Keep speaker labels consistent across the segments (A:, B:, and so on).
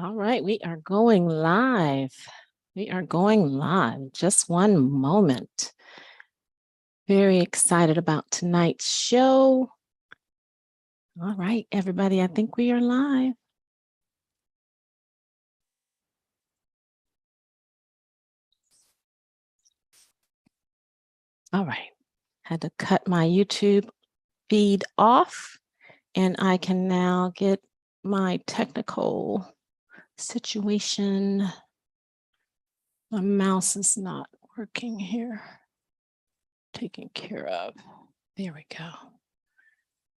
A: All right, we are going live. We are going live. Just one moment. Very excited about tonight's show. All right, everybody, I think we are live. All right, had to cut my YouTube feed off, and I can now get my technical situation. My mouse is not working here. Taken care of. There we go.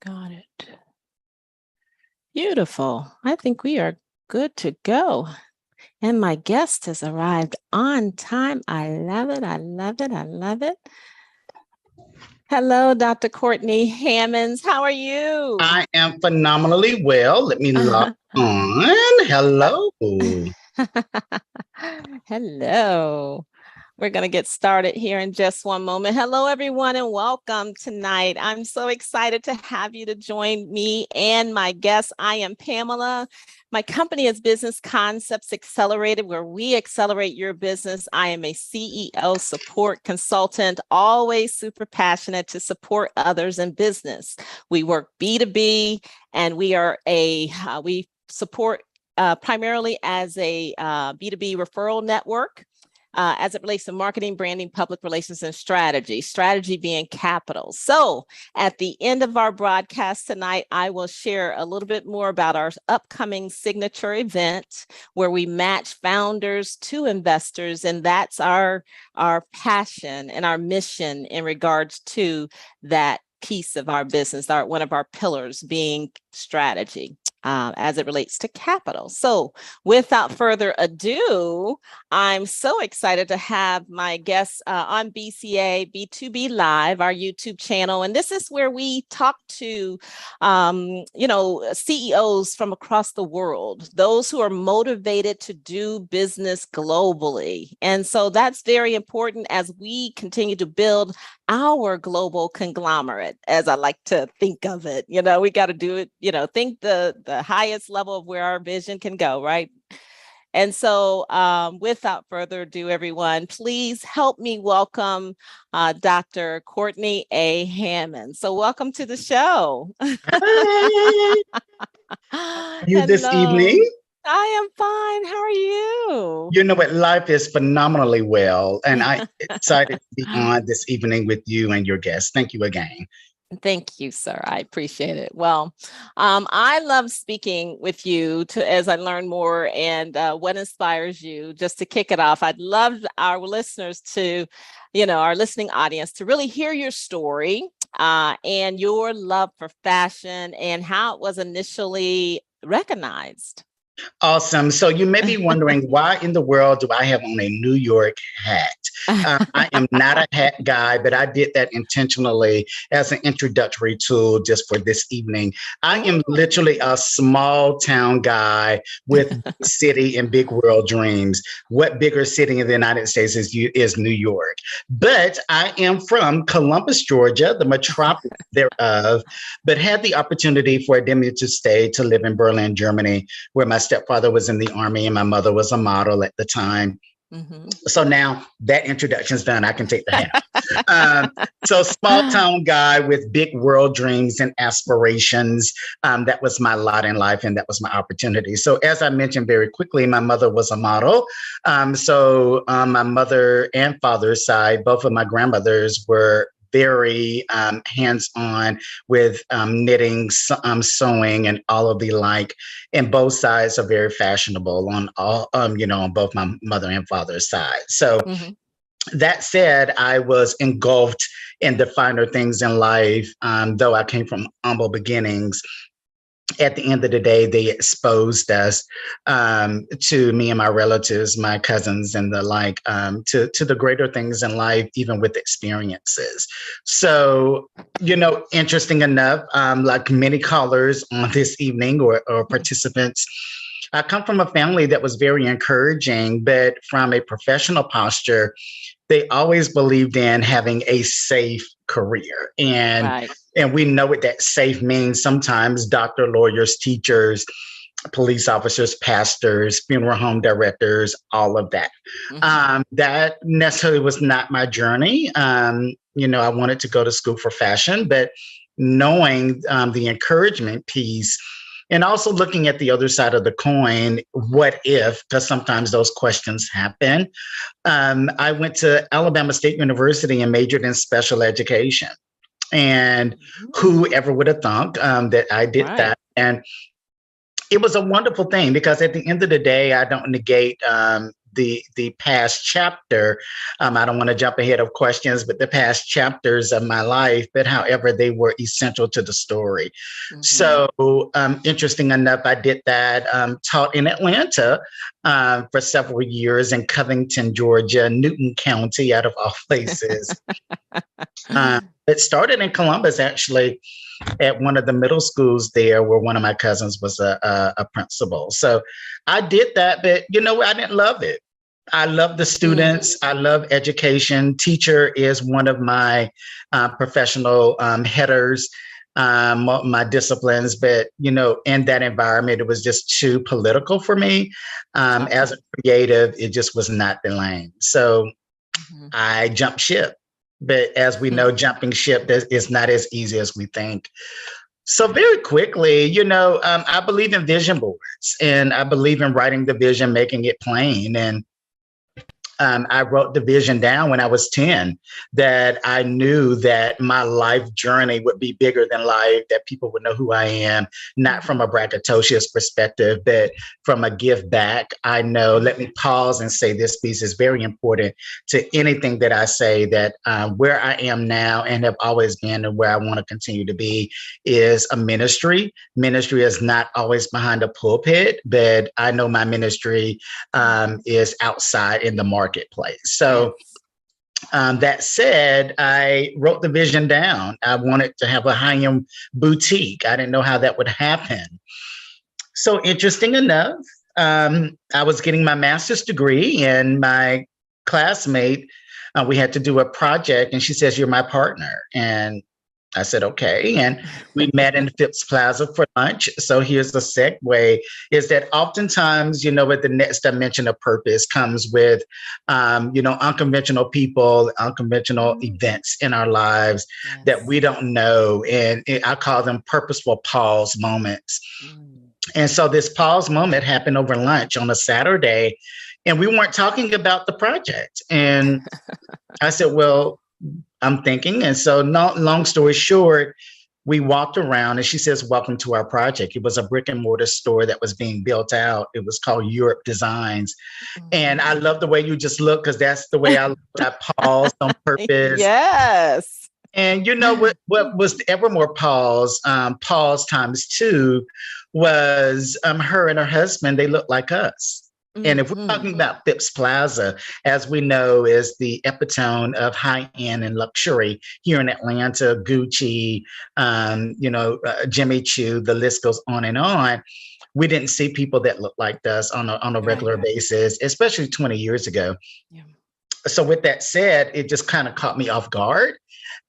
A: Got it. Beautiful. I think we are good to go. And my guest has arrived on time. I love it. I love it. I love it. Hello, Dr. Courtney Hammonds. How are you?
B: I am phenomenally well. Let me log on. Hello.
A: Hello. We're going to get started here in just one moment. Hello, everyone, and welcome tonight. I'm so excited to have you to join me and my guest. I am Pamela. My company is Business Concepts Accelerated, where we accelerate your business. I am a CEO support consultant, always super passionate to support others in business. We work B2B, and we support primarily as a B2B referral network. As it relates to marketing, branding, public relations, and strategy being capital. So at the end of our broadcast tonight, I will share a little bit more about our upcoming signature event where we match founders to investors. And that's our passion and our mission in regards to that piece of our business, one of our pillars being strategy. As it relates to capital. So without further ado, I'm so excited to have my guests on BCA B2B Live, our YouTube channel. And this is where we talk to, CEOs from across the world, those who are motivated to do business globally. And so that's very important as we continue to build our global conglomerate, as I like to think of it. We got to do it, think the highest level of where our vision can go, right? And so without further ado, everyone, please help me welcome Dr. Courtney A. Hammonds. So welcome to the show.
B: Hi. How are you this evening?
A: I am fine. How are you?
B: You know what? Life is phenomenally well. And I'm excited to be on this evening with you and your guests. Thank you again.
A: Thank you, sir. I appreciate it. Well, I love speaking with you as I learn more and what inspires you. Just to kick it off, I'd love our listeners to, our listening audience to really hear your story and your love for fashion and how it was initially recognized.
B: Awesome. So you may be wondering, why in the world do I have on a New York hat? I am not a hat guy, but I did that intentionally as an introductory tool just for this evening. I am literally a small town guy with big city and big world dreams. What bigger city in the United States is New York? But I am from Columbus, Georgia, the metropolis thereof, but had the opportunity for a diminutive stay to live in Berlin, Germany, where my stepfather was in the Army and my mother was a model at the time. Mm-hmm. So now that introduction's done, I can take the hat. So small town guy with big world dreams and aspirations. That was my lot in life and that was my opportunity. So as I mentioned very quickly, my mother was a model. So my mother and father's side, both of my grandmothers were very hands-on with knitting, sewing, and all of the like. And both sides are very fashionable on all, on both my mother and father's side. So that said, I was engulfed in the finer things in life, though I came from humble beginnings. At the end of the day, they exposed us to me and my relatives, my cousins and the like, to the greater things in life, even with experiences. So, interesting enough, like many callers on this evening or participants, I come from a family that was very encouraging, but from a professional posture, they always believed in having a safe career. And we know what that safe means. Sometimes doctor, lawyers, teachers, police officers, pastors, funeral home directors, all of that. That necessarily was not my journey. I wanted to go to school for fashion, but knowing the encouragement piece and also looking at the other side of the coin, what if, because sometimes those questions happen. I went to Alabama State University and majored in special education. And whoever would have thunk that I did that? And it was a wonderful thing because at the end of the day, I don't negate the past chapter. I don't want to jump ahead of questions, but the past chapters of my life, but however, they were essential to the story. So interesting enough, I did that, taught in Atlanta for several years in Covington, Georgia, Newton County, out of all places. It started in Columbus, actually, at one of the middle schools there where one of my cousins was a principal. So I did that, but I didn't love it. I love the students. I love education. Teacher is one of my professional headers, my disciplines. But, in that environment, it was just too political for me. As a creative, it just was not the lane. So I jumped ship. But as we know, jumping ship is not as easy as we think. So very quickly, I believe in vision boards and I believe in writing the vision, making it plain. And I wrote the vision down when I was 10, that I knew that my life journey would be bigger than life, that people would know who I am, not from a braggadocious perspective, but from a give back. I know, let me pause and say this piece is very important to anything that I say, that where I am now and have always been and where I want to continue to be is a ministry. Ministry is not always behind a pulpit, but I know my ministry is outside in the marketplace. So that said, I wrote the vision down. I wanted to have a high-end boutique. I didn't know how that would happen. So interesting enough, I was getting my master's degree and my classmate, we had to do a project and she says, "You're my partner." And I said, okay. And we met in Phipps Plaza for lunch. So here's the segue, is that oftentimes, with the next dimension of purpose comes with, unconventional people, unconventional events in our lives that we don't know. And I call them purposeful pause moments. And so this pause moment happened over lunch on a Saturday, and we weren't talking about the project. And I said, well, I'm thinking. And so long story short, we walked around and she says, "Welcome to our project." It was a brick and mortar store that was being built out. It was called Europe Designs. And I love the way you just look, because that's the way I looked. I paused on purpose.
A: Yes.
B: And what was ever more pause times two was her and her husband, they looked like us. And if we're talking about Phipps Plaza, as we know, is the epitome of high-end and luxury here in Atlanta, Gucci, Jimmy Choo, the list goes on and on. We didn't see people that looked like us on a regular basis, especially 20 years ago. Yeah. So with that said, it just kind of caught me off guard.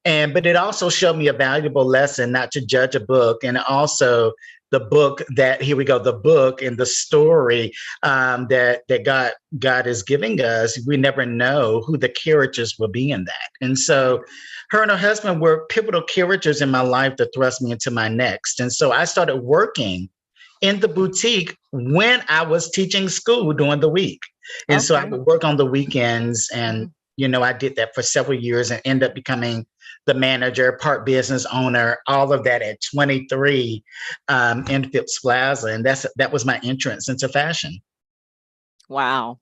B: But it also showed me a valuable lesson not to judge a book, and also the book the book and the story that God is giving us. We never know who the characters will be in that. And so her and her husband were pivotal characters in my life to thrust me into my next. And so I started working in the boutique when I was teaching school during the week. And so I would work on the weekends, and I did that for several years and ended up becoming the manager, part business owner, all of that at 23 in Phipps Plaza. And that was my entrance into fashion.
A: Wow.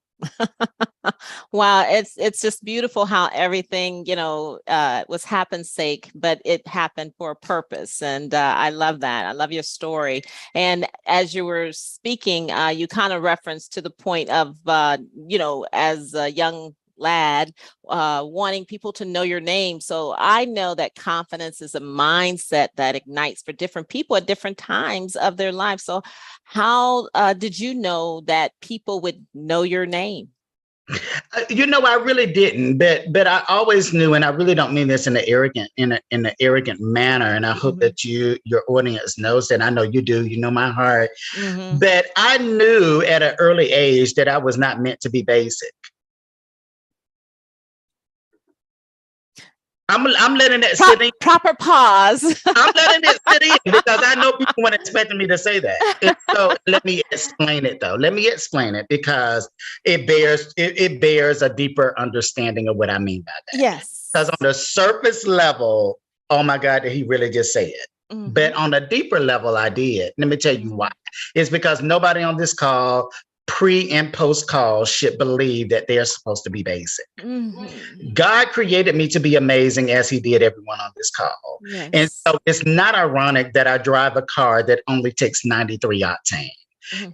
A: Wow. It's just beautiful how everything, was happenstake, but it happened for a purpose. And I love that. I love your story. And as you were speaking, you kind of referenced to the point of, as a young lad, wanting people to know your name. So I know that confidence is a mindset that ignites for different people at different times of their life. So how did you know that people would know your name?
B: I really didn't, but I always knew, and I really don't mean this in an arrogant manner. And I hope that your audience knows that. I know you do. You know my heart. But I knew at an early age that I was not meant to be basic. I'm letting that sit in.
A: Proper pause.
B: I'm letting it sit in because I know people weren't expecting me to say that. And so let me explain it though. Let me explain it because it bears a deeper understanding of what I mean by that.
A: Yes.
B: Because on the surface level, oh my God, did he really just say it? But on a deeper level, I did. Let me tell you why. It's because nobody on this call, pre and post call, should believe that they're supposed to be basic. God created me to be amazing as he did everyone on this call. Yes. And so it's not ironic that I drive a car that only takes 93 octane.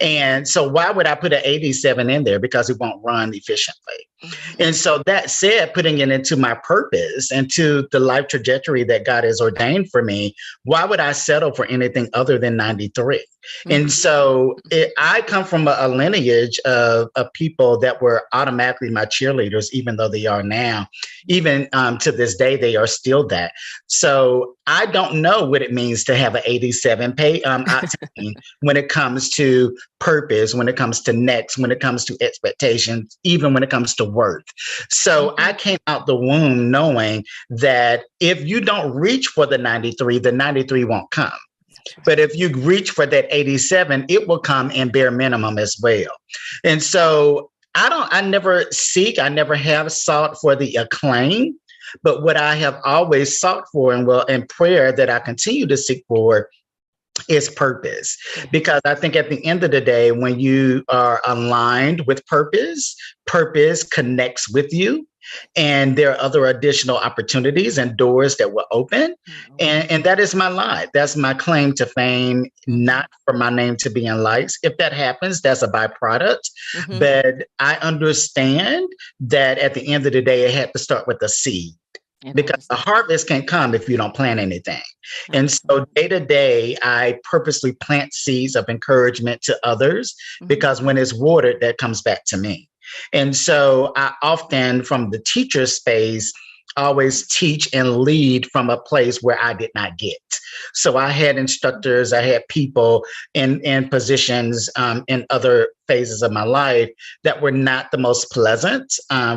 B: And so why would I put an 87 in there? Because it won't run efficiently. And so that said, putting it into my purpose and to the life trajectory that God has ordained for me, why would I settle for anything other than 93? And so I come from a lineage of people that were automatically my cheerleaders, even though they are now. Even to this day, they are still that. So I don't know what it means to have an 87 octane when it comes to purpose, when it comes to next, when it comes to expectations, even when it comes to worth. So I came out the womb knowing that if you don't reach for the 93 won't come. But if you reach for that 87, it will come in bare minimum as well. And so I never have sought for the acclaim, but what I have always sought for and prayer that I continue to seek for is purpose. Because I think at the end of the day, when you are aligned with purpose connects with you. And there are other additional opportunities and doors that will open. And that is my life. That's my claim to fame, not for my name to be in lights. If that happens, that's a byproduct. But I understand that at the end of the day, it had to start with a seed. Because the harvest can come if you don't plant anything. And so day to day, I purposely plant seeds of encouragement to others because when it's watered, that comes back to me. And so I often, from the teacher space, always teach and lead from a place where I did not get. So I had instructors, I had people in positions in other phases of my life that were not the most pleasant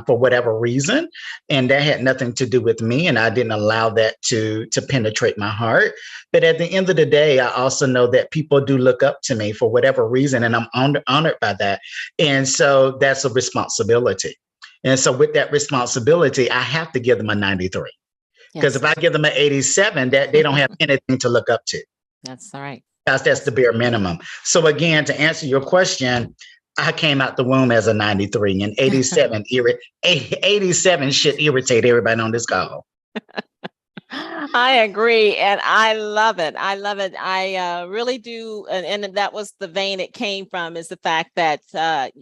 B: for whatever reason. And that had nothing to do with me. And I didn't allow that to penetrate my heart. But at the end of the day, I also know that people do look up to me for whatever reason. And I'm honored by that. And so that's a responsibility. And so with that responsibility, I have to give them a 93. Because if I give them an 87, that they don't have anything to look up to.
A: That's all right.
B: That's the bare minimum. So again, to answer your question, I came out the womb as a 93 and 87 should irritate everybody on this call.
A: I agree. And I love it. I love it. I really do. And that was the vein it came from, is the fact that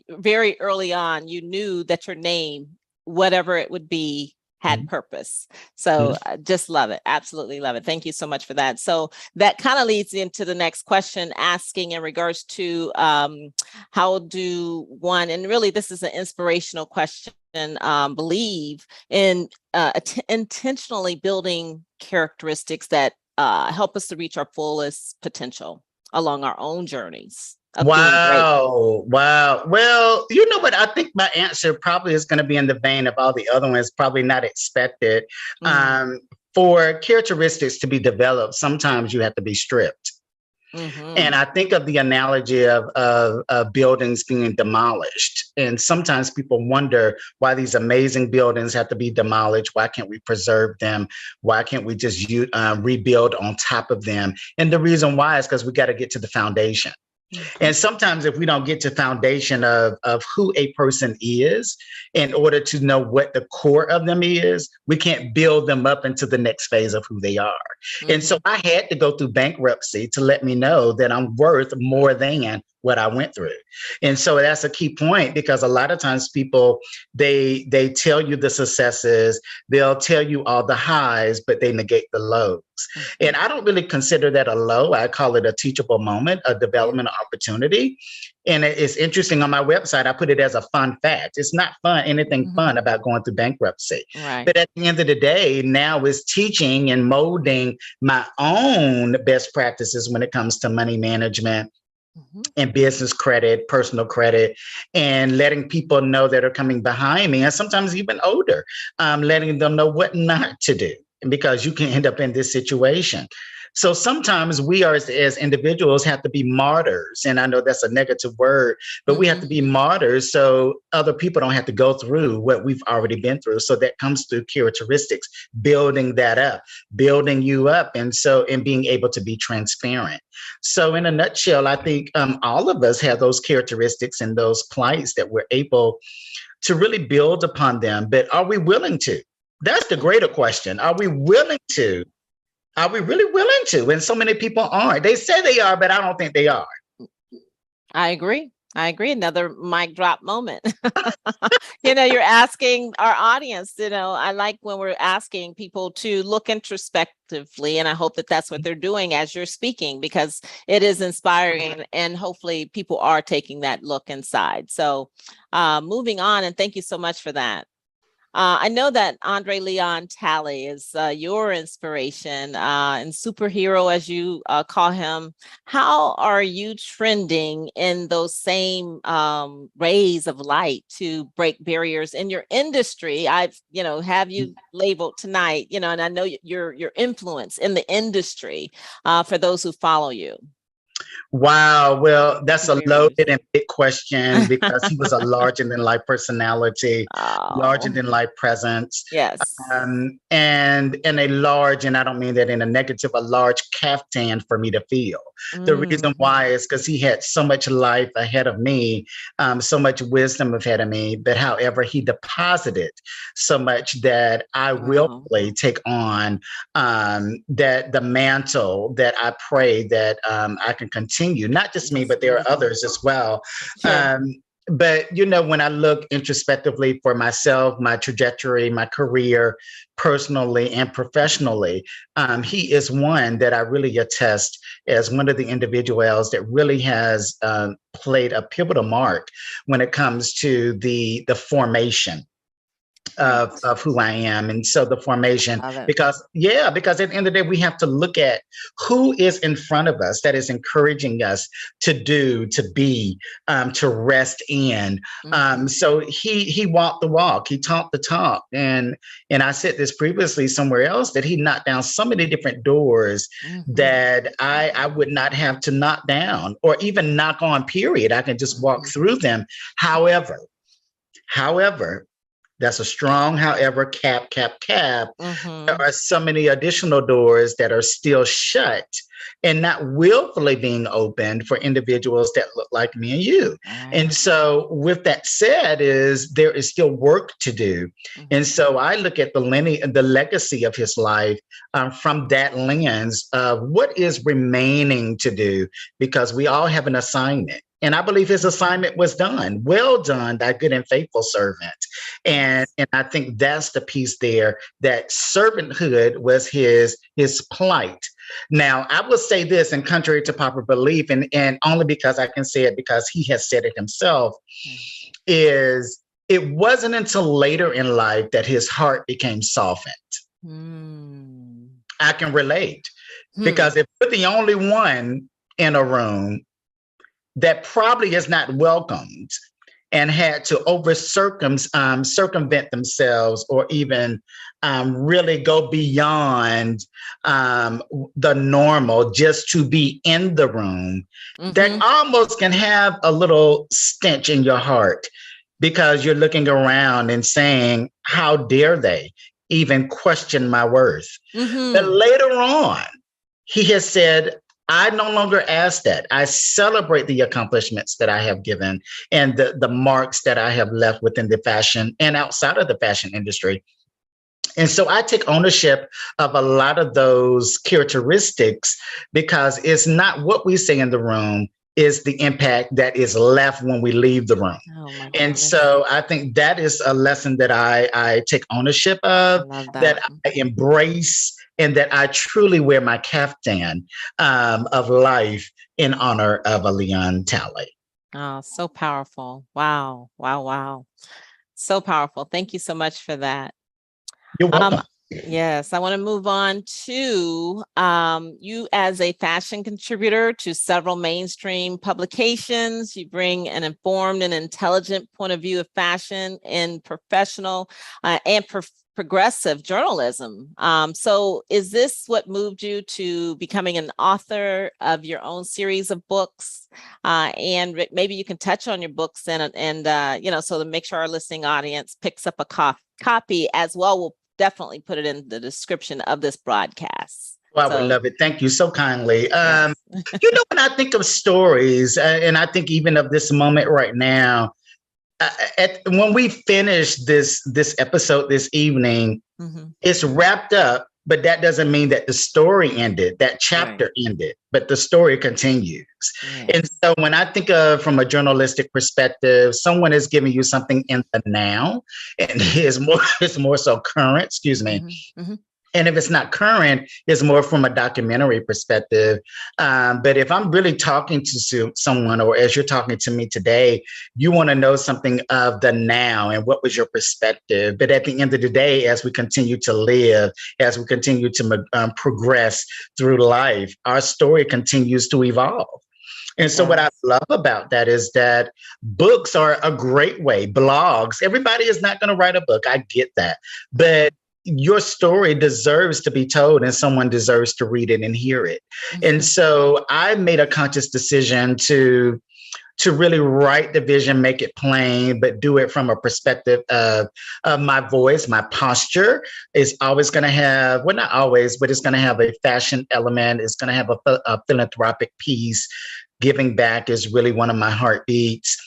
A: very early on, you knew that your name, whatever it would be, had purpose. So just love it. Absolutely love it. Thank you so much for that. So that kind of leads into the next question, asking in regards to how do one, and really this is an inspirational question, believe in intentionally building characteristics that help us to reach our fullest potential along our own journeys.
B: Wow. Well, you know what? I think my answer probably is going to be in the vein of all the other ones, probably not expected. For characteristics to be developed, sometimes you have to be stripped. And I think of the analogy of buildings being demolished. And sometimes people wonder why these amazing buildings have to be demolished. Why can't we preserve them? Why can't we just rebuild on top of them? And the reason why is because we got to get to the foundation. And sometimes if we don't get to foundation of who a person is in order to know what the core of them is, we can't build them up into the next phase of who they are. And so I had to go through bankruptcy to let me know that I'm worth more than what I went through. And so that's a key point, because a lot of times people, they tell you the successes, they'll tell you all the highs, but they negate the lows. And I don't really consider that a low. I call it a teachable moment, a development opportunity. And it's interesting, on my website, I put it as a fun fact. It's not fun, anything fun about going through bankruptcy.
A: Right.
B: But at the end of the day, now it's teaching and molding my own best practices when it comes to money management and business credit, personal credit, and letting people know that are coming behind me, and sometimes even older, letting them know what not to do, because you can end up in this situation. So sometimes we are, as individuals, have to be martyrs. And I know that's a negative word, but we have to be martyrs so other people don't have to go through what we've already been through. So that comes through characteristics, building that up, building you up. And being able to be transparent. So in a nutshell, I think all of us have those characteristics and those plights that we're able to really build upon them. But are we willing to? That's the greater question. Are we willing to? Are we really willing to? And so many people aren't. They say they are, but I don't think they are.
A: I agree. Another mic drop moment. You're asking our audience, I like when we're asking people to look introspectively. And I hope that that's what they're doing as you're speaking, because it is inspiring, and hopefully people are taking that look inside. So moving on, and thank you so much for that. I know that Andre Leon Talley is your inspiration and superhero, as you call him. How are you trending in those same rays of light to break barriers in your industry? I've, have you labeled tonight, and I know your influence in the industry for those who follow you.
B: Wow. Well, that's a loaded and big question, because he was a larger than life personality, larger than life presence.
A: Yes.
B: And a large, and I don't mean that in a negative, a large caftan for me to feel. The reason why is because he had so much life ahead of me, so much wisdom ahead of me, but however, he deposited so much that I willfully take on that the mantle that I pray that I can continue, not just me, but there are others as well. Sure. But, when I look introspectively for myself, my trajectory, my career, personally and professionally, he is one that I really attest as one of the individuals that really has played a pivotal mark when it comes to the formation of who I am. And so the formation, because at the end of the day, we have to look at who is in front of us that is encouraging us to do, to be, to rest in. So he walked the walk, he talked the talk. And I said this previously somewhere else, that he knocked down so many different doors that I would not have to knock down or even knock on, period. I can just walk through them. However, that's a strong, however, cap. There are so many additional doors that are still shut and not willfully being opened for individuals that look like me and you. And so with that said, there is still work to do. And so I look at the legacy of his life from that lens of what is remaining to do, because we all have an assignment. And I believe his assignment was done. Well done, thy good and faithful servant. And I think that's the piece there, that servanthood was his plight. Now, I will say this, and contrary to popular belief, and only because I can say it because he has said it himself, is it wasn't until later in life that his heart became softened. I can relate, because if you're the only one in a room that probably is not welcomed and had to circumvent themselves, or even really go beyond the normal just to be in the room, that almost can have a little stench in your heart, because you're looking around and saying, how dare they even question my worth? But later on, he has said, I no longer ask that. I celebrate the accomplishments that I have given and the marks that I have left within the fashion and outside of the fashion industry. And so I take ownership of a lot of those characteristics, because it's not what we say in the room, is the impact that is left when we leave the room.
A: Oh my
B: And
A: goodness.
B: so I think that is a lesson that I take ownership
A: I
B: of,
A: love
B: that
A: that.
B: I embrace, and that I truly wear my caftan of life in honor of a Leon Talley.
A: Oh, so powerful. Wow. Wow. Wow. So powerful. Thank you so much for that.
B: You're welcome.
A: Yes, I want to move on to you as a fashion contributor to several mainstream publications. You bring an informed and intelligent point of view of fashion in professional and progressive journalism. So is this what moved you to becoming an author of your own series of books? And maybe you can touch on your books and you know, so to make sure our listening audience picks up a copy as well. We'll definitely put it in the description of this broadcast.
B: Well, I would love it. Thank you so kindly. You know, when I think of stories, and I think even of this moment right now, when we finish this episode this evening, it's wrapped up, but that doesn't mean that the story ended, that chapter ended, but the story continues. Yes. And so when I think of from a journalistic perspective, someone is giving you something in the now, and it's more so current, excuse me. And if it's not current, it's more from a documentary perspective. But if I'm really talking to someone, or as you're talking to me today, you want to know something of the now and what was your perspective. But at the end of the day, as we continue to live, as we continue to progress through life, our story continues to evolve. And so what I love about that is that books are a great way, blogs. Everybody is not going to write a book. I get that. But your story deserves to be told, and someone deserves to read it and hear it. And so I made a conscious decision to really write the vision, make it plain, but do it from a perspective of my voice. My posture is always going to have, well, not always, but it's going to have a fashion element. It's going to have a philanthropic piece. Giving back is really one of my heartbeats.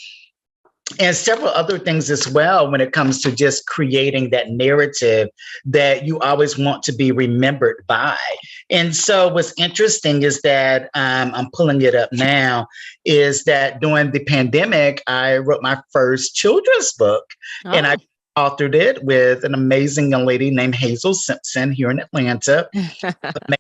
B: And several other things as well when it comes to just creating that narrative that you always want to be remembered by. And so what's interesting is that I'm pulling it up now, is that during the pandemic, I wrote my first children's book. And I authored it with an amazing young lady named Hazel Simpson here in Atlanta.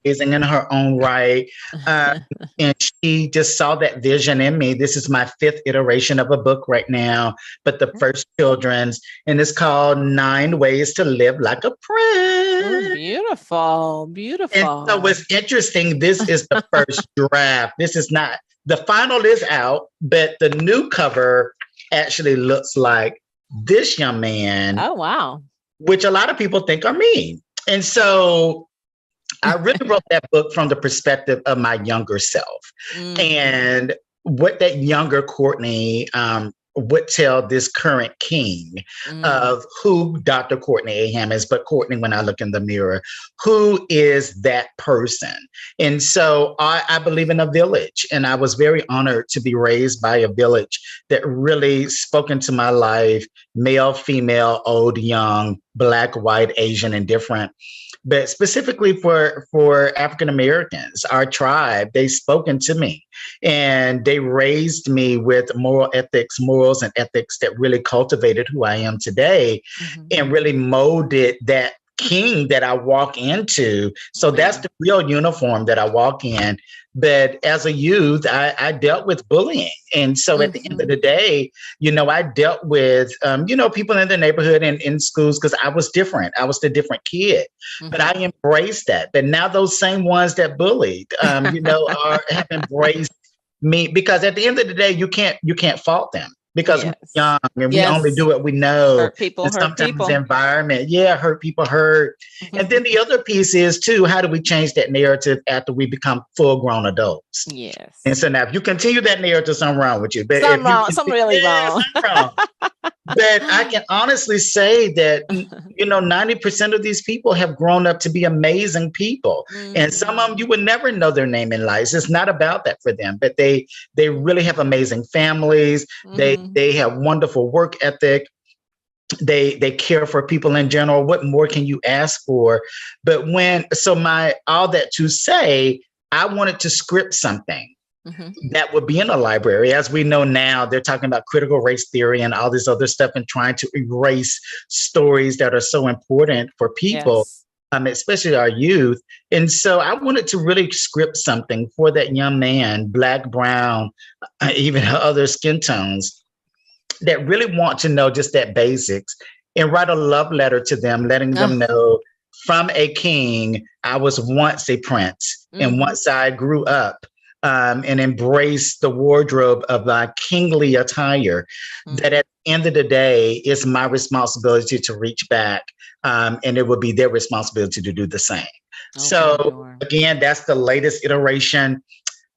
B: Amazing in her own right. And she just saw that vision in me. This is my 5th iteration of a book right now, but the first children's, and it's called 9 Ways to Live Like a Prince.
A: Oh, beautiful, beautiful.
B: And so what's interesting, this is the first draft. This is not, the final is out, but the new cover actually looks like this young man.
A: Oh, wow.
B: Which a lot of people think are me. And so I really wrote that book from the perspective of my younger self. And what that younger Courtney would tell this current king of who Dr. Courtney A. Hammonds, but Courtney, when I look in the mirror, who is that person? And so I believe in a village, and I was very honored to be raised by a village that really spoke into my life, male, female, old, young, Black, white, Asian, and different. But specifically for African Americans, our tribe, they spoken to me, and they raised me with morals and ethics that really cultivated who I am today, and really molded that king that I walk into. So that's the real uniform that I walk in. But as a youth, I dealt with bullying. And so at the end of the day, you know, I dealt with, you know, people in the neighborhood and in schools, because I was different. I was the different kid, but I embraced that. But now those same ones that bullied, you know, have embraced me, because at the end of the day, you can't fault them. Because we're young and we only do what we know.
A: Hurt people,
B: and
A: hurt
B: sometimes
A: people.
B: The environment, hurt people hurt. And then the other piece is too, how do we change that narrative after we become full-grown adults?
A: Yes.
B: And so now if you continue that narrative, something wrong with you. But
A: Something really wrong.
B: But I can honestly say that, you know, 90% of these people have grown up to be amazing people. And some of them, you would never know their name in life. It's not about that for them, but they really have amazing families. They have wonderful work ethic. They care for people in general. What more can you ask for? But all that to say, I wanted to script something that would be in a library. As we know now, they're talking about critical race theory and all this other stuff and trying to erase stories that are so important for people,
A: Yes.
B: especially our youth. And so I wanted to really script something for that young man, Black, brown, even other skin tones, that really want to know just that basics and write a love letter to them, letting them know from a king, I was once a prince, and once I grew up and embraced the wardrobe of my kingly attire, that at the end of the day, it's my responsibility to reach back, and it will be their responsibility to do the same. So again, that's the latest iteration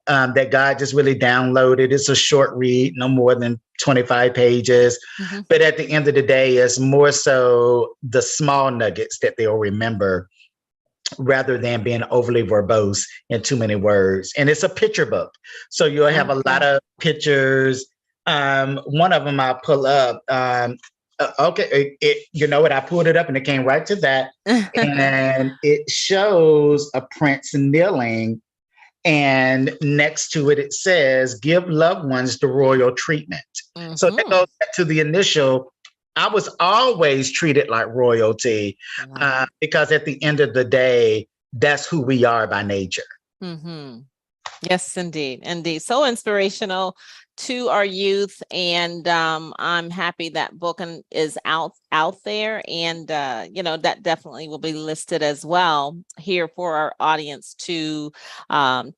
B: that God just really downloaded. It's a short read, no more than 25 pages. But at the end of the day, it's more so the small nuggets that they'll remember rather than being overly verbose in too many words. And it's a picture book. So you'll have a lot of pictures. One of them I'll pull up. You know what? I pulled it up and it came right to that. And it shows a prince kneeling. And next to it, it says, give loved ones the royal treatment. So that goes back to the initial. I was always treated like royalty because at the end of the day, that's who we are by nature.
A: Yes, indeed. Indeed. So inspirational to our youth. And I'm happy that book is out there. And, that definitely will be listed as well here for our audience to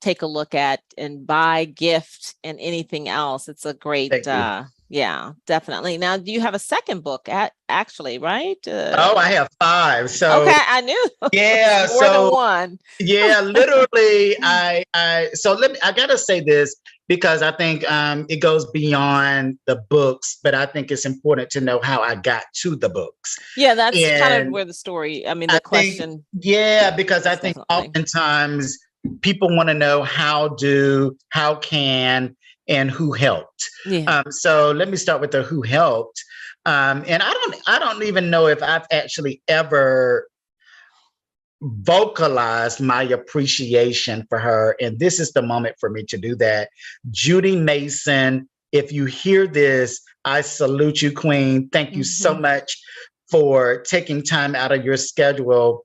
A: take a look at and buy, gift, and anything else. It's a great, yeah, definitely. Now, do you have a second book actually, right?
B: I have 5. So
A: okay, I knew.
B: Yeah.
A: More than one.
B: Yeah, literally. I gotta say this because I think it goes beyond the books, but I think it's important to know how I got to the books.
A: Yeah, that's kind of where the story, the question.
B: Because I think oftentimes people want to know how can, and who helped. So let me start with the who helped. And I don't even know if I've actually ever vocalized my appreciation for her. And this is the moment for me to do that. Judy Mason, if you hear this, I salute you, Queen. Thank you so much for taking time out of your schedule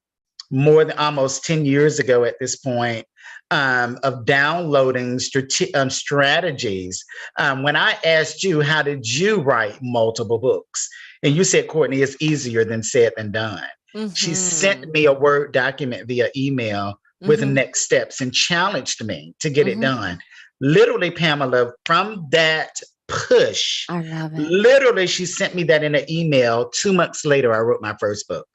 B: more than almost 10 years ago at this point, of downloading strategies. When I asked you, how did you write multiple books? And you said, Courtney, it's easier than said than done. She sent me a Word document via email with the next steps and challenged me to get it done. Literally, Pamela, from that push,
A: I love it.
B: Literally, she sent me that in an email. 2 months later, I wrote my first book.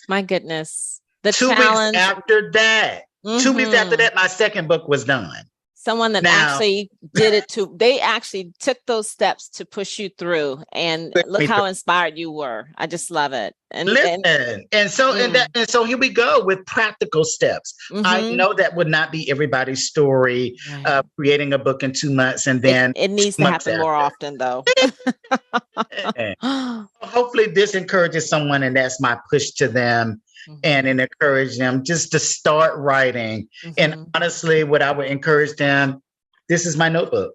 A: My goodness.
B: 2 weeks after that, 2 weeks after that, my second book was done.
A: Someone that actually did it they actually took those steps to push you through, and look how inspired you were. I just love it. And so here we go with practical steps. I know that would not be everybody's story, creating a book in 2 months, and then it needs to happen more often, though.
B: Hopefully this encourages someone, and that's my push to them. And encourage them just to start writing. And honestly, what I would encourage them, this is my notebook.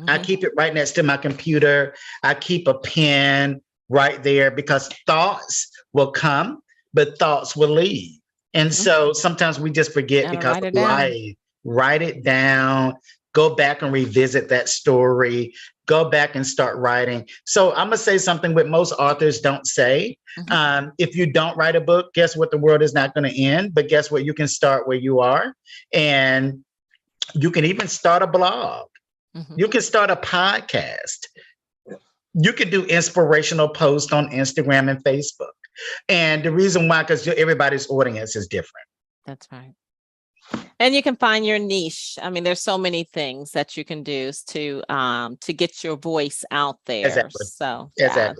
B: I keep it right next to my computer. I keep a pen right there because thoughts will come, but thoughts will leave. And so sometimes we just forget because of life. Write it down. Go back and revisit that story. Go back and start writing. So I'm going to say something what most authors don't say. If you don't write a book, guess what? The world is not going to end. But guess what? You can start where you are. And you can even start a blog. You can start a podcast. You can do inspirational posts on Instagram and Facebook. And the reason why, because everybody's audience is different.
A: That's right. And you can find your niche. There's so many things that you can do to get your voice out there.
B: Exactly.
A: So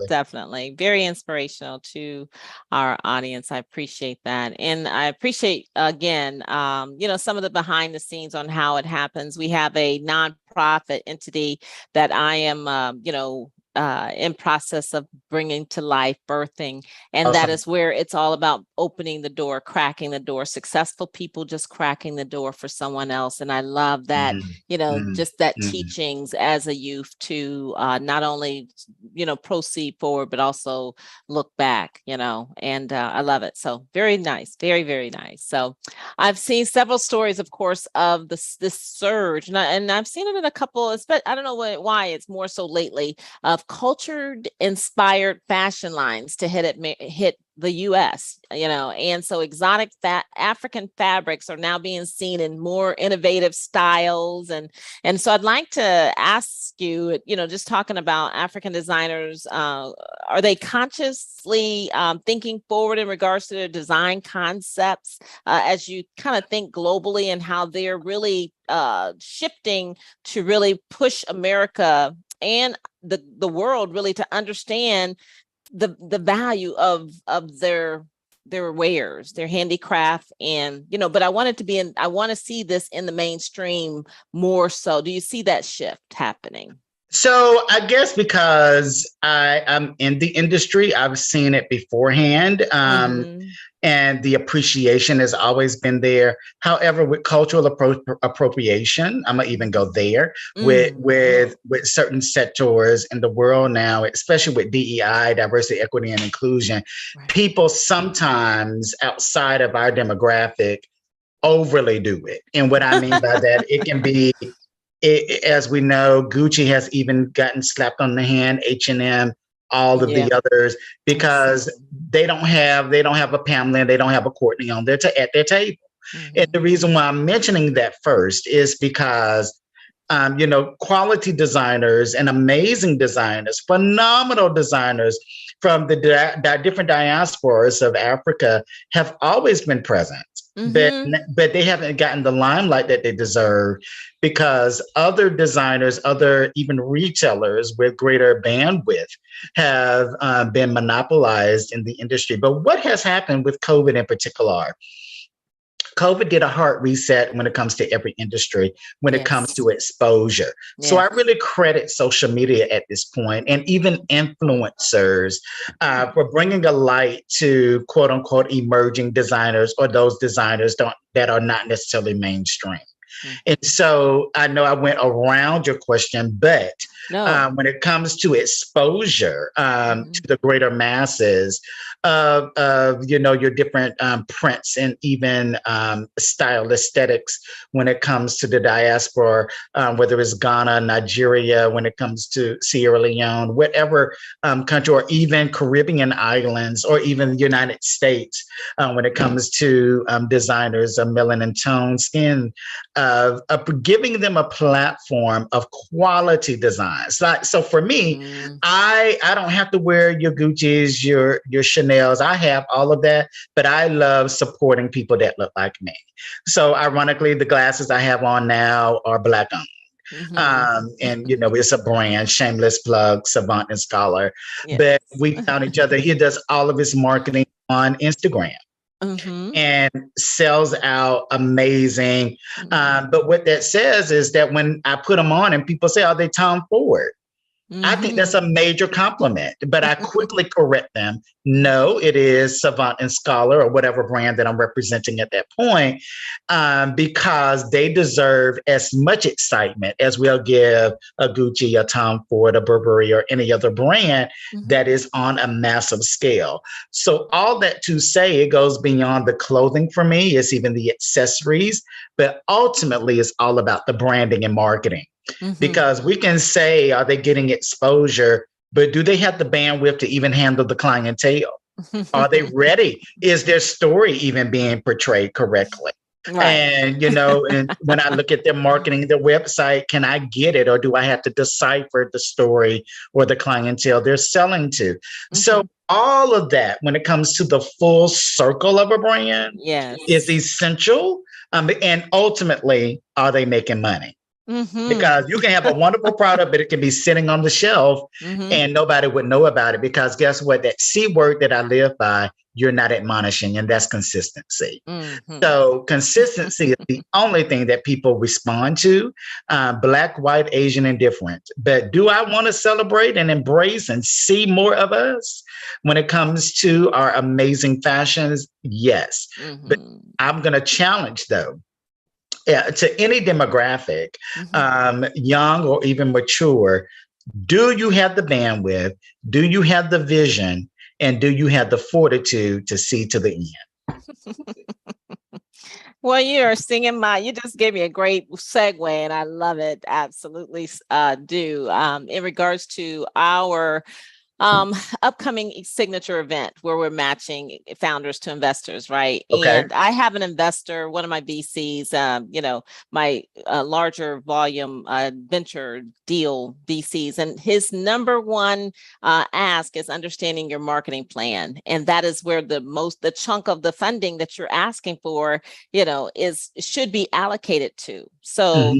A: definitely very inspirational to our audience. I appreciate that. And I appreciate, again, some of the behind the scenes on how it happens. We have a nonprofit entity that I am, in process of bringing to life, birthing. And that
B: Awesome.
A: is where it's all about opening the door, cracking the door, successful people just cracking the door for someone else. And I love that, just that teachings as a youth to not only, proceed forward, but also look back, and I love it. So very nice, very, very nice. So I've seen several stories, of course, of this surge, and I've seen it in a couple, but I don't know why it's more so lately, of culture-inspired fashion lines to hit the US, and so exotic African fabrics are now being seen in more innovative styles. And so I'd like to ask you, just talking about African designers, are they consciously thinking forward in regards to their design concepts as you kind of think globally, and how they're really shifting to really push America and the world really to understand the value of their wares, their handicraft, and but I want to see this in the mainstream more so. Do you see that shift happening?
B: So I guess because I'm in the industry, I've seen it beforehand. And the appreciation has always been there. However, with cultural appropriation, I'm gonna even go there with certain sectors in the world now, especially with DEI, diversity, equity, and inclusion. Right. People sometimes outside of our demographic overly do it. And what I mean by that, it can be, as we know, Gucci has even gotten slapped on the hand, H&M, all of the others, because they don't have a Pamela, they don't have a Courtney on at their table. And the reason why I'm mentioning that first is because quality designers and amazing designers, phenomenal designers from the different diasporas of Africa have always been present. But they haven't gotten the limelight that they deserve, because other designers, other even retailers with greater bandwidth have been monopolized in the industry. But what has happened with COVID in particular? COVID did a hard reset when it comes to every industry, when it comes to exposure. So I really credit social media at this point, and even influencers for bringing a light to quote unquote emerging designers, or those designers that are not necessarily mainstream. And so I know I went around your question, but when it comes to exposure to the greater masses of your different prints and even style aesthetics, when it comes to the diaspora, whether it's Ghana, Nigeria, when it comes to Sierra Leone, whatever country, or even Caribbean islands, or even the United States, when it comes to designers of melanin tone skin, of giving them a platform of quality designs. So for me, I don't have to wear your Gucci's, your Chanel's. I have all of that, but I love supporting people that look like me. So ironically, the glasses I have on now are Black owned. And it's a brand, shameless plug, Savant and Scholar. But we found each other. He does all of his marketing on Instagram. And sells out amazing. But what that says is that when I put them on and people say, are they Tom Ford? I think that's a major compliment, but I quickly correct them. No, it is Savant and Scholar, or whatever brand that I'm representing at that point, because they deserve as much excitement as we'll give a Gucci, a Tom Ford, a Burberry, or any other brand that is on a massive scale. So all that to say, it goes beyond the clothing for me. It's even the accessories, but ultimately it's all about the branding and marketing. Because we can say, are they getting exposure, but do they have the bandwidth to even handle the clientele? Are they ready? Is their story even being portrayed correctly? Right. And, and when I look at their marketing, their website, can I get it? Or do I have to decipher the story or the clientele they're selling to? So all of that, when it comes to the full circle of a brand, is essential. And ultimately, are they making money? Because you can have a wonderful product, but it can be sitting on the shelf and nobody would know about it. Because guess what? That C word that I live by, you're not admonishing, and that's consistency. So consistency is the only thing that people respond to, Black, white, Asian, and different. But do I want to celebrate and embrace and see more of us when it comes to our amazing fashions? Yes. But I'm going to challenge, though, to any demographic, young or even mature, do you have the bandwidth? Do you have the vision? And do you have the fortitude to see to the end?
A: Well, you just gave me a great segue, and I love it. Absolutely do. In regards to our upcoming signature event where we're matching founders to investors, right?
B: Okay.
A: And I have an investor, one of my VCs, my larger volume venture deal VCs, and his number one ask is understanding your marketing plan. And that is where the chunk of the funding that you're asking for, should be allocated to. So,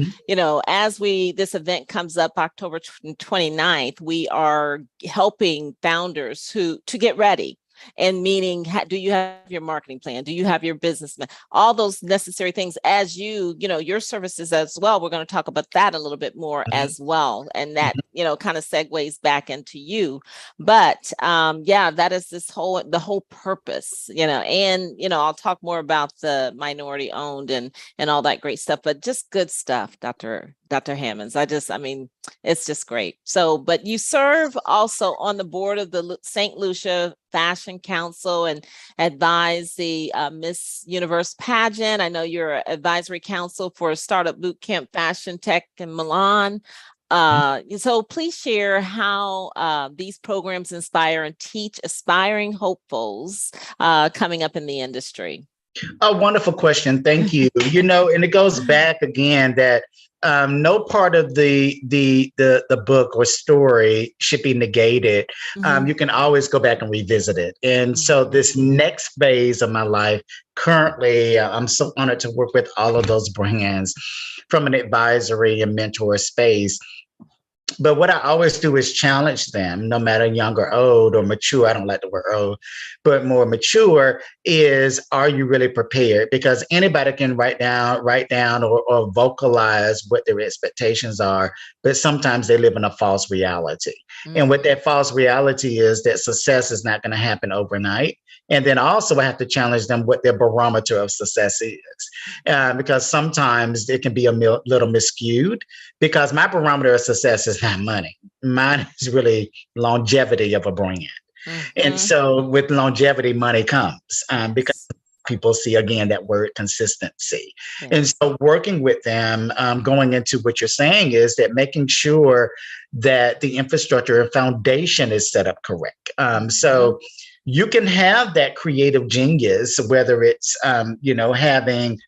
A: as this event comes up October 29th, we are helping founders to get ready, and meaning, do you have your marketing plan? Do you have your business plan? All those necessary things, as your services as well. We're going to talk about that a little bit more as well. And that, kind of segues back into you. But that is the whole purpose, and, I'll talk more about the minority owned and all that great stuff, but just good stuff, Dr. Hammonds. It's just great. So, but you serve also on the board of the St. Lucia Fashion Council and advise the Miss Universe pageant. I know you're advisory council for Startup Bootcamp Fashion Tech in Milan. So please share how these programs inspire and teach aspiring hopefuls coming up in the industry.
B: A wonderful question. Thank you. And it goes back again that no part of the book or story should be negated. You can always go back and revisit it. And so this next phase of my life, currently, I'm so honored to work with all of those brands from an advisory and mentor space. But what I always do is challenge them, no matter young or old or mature. I don't like the word old, but more mature is, are you really prepared? Because anybody can write down or vocalize what their expectations are, but sometimes they live in a false reality. And what that false reality is, that success is not going to happen overnight. And then also I have to challenge them what their barometer of success is, because sometimes it can be a little miscued, because my barometer of success is not money. Mine is really longevity of a brand. And so with longevity, money comes because people see, again, that word consistency. And so working with them, going into what you're saying is that making sure that the infrastructure and foundation is set up correct. So you can have that creative genius, whether it's, having,